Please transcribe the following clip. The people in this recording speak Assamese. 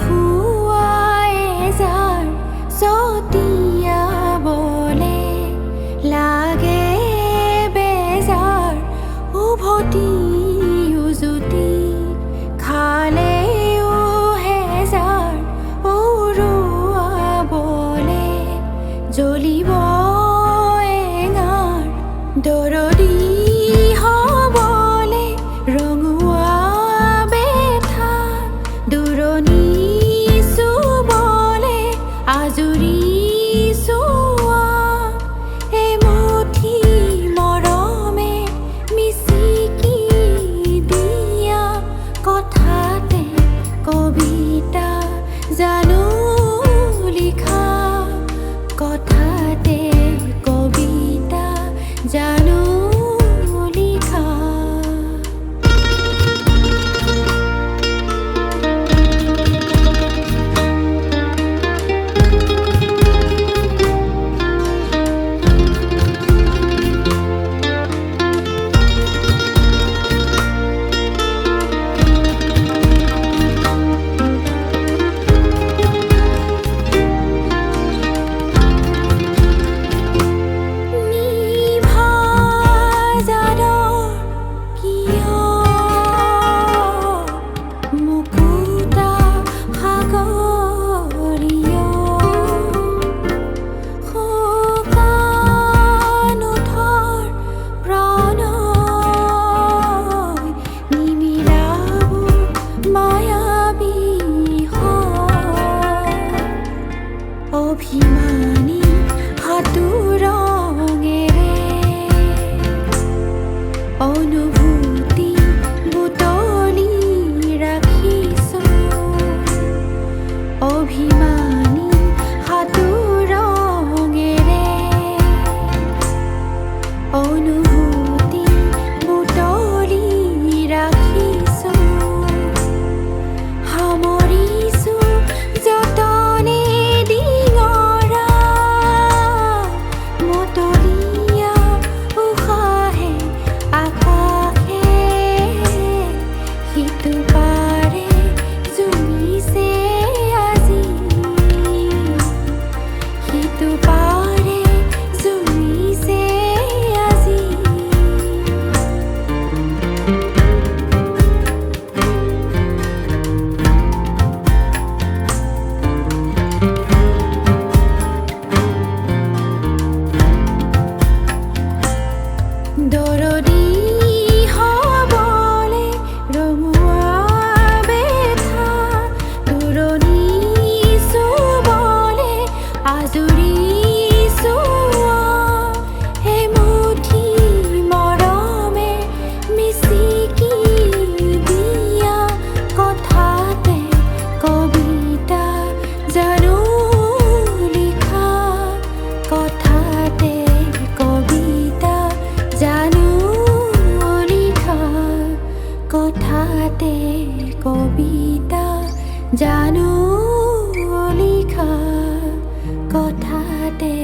খুৱাই যাৰ ছটিয়াবলে লাগে বেজাৰ উভতি উজুতি খালেও হেজাৰ উৰুৱাবলে জ্বলিব এঙাৰ দৰদী হ'বলে ৰঙুৱা বেঠা দূৰণি চুবলে আজৰি চোৱা এমুঠি মৰমে মিচিকি দিয়া কথাতে কবিতা জানো লিখা কথাতে কবিতা জানো লিখা অভিমানী হাতুৰঙেৰে অনুভূতি বুটলি ৰাখিছোঁ অভিমানী হাতুৰঙেৰে অনুভূতি বুটলি ৰাখিছোঁ সামৰিছোঁ যতনে দৰদী হ'বলে ৰঙুৱা বেঠা দূৰণি চুবলে আজৰি চোৱা এমুঠি মৰমে মিচিকি দিয়া কথাতে কবিতা জানো লিখা কথাতে কবিতা জানো লিখা কথাতে কবিতা জানো লিখা কথাতে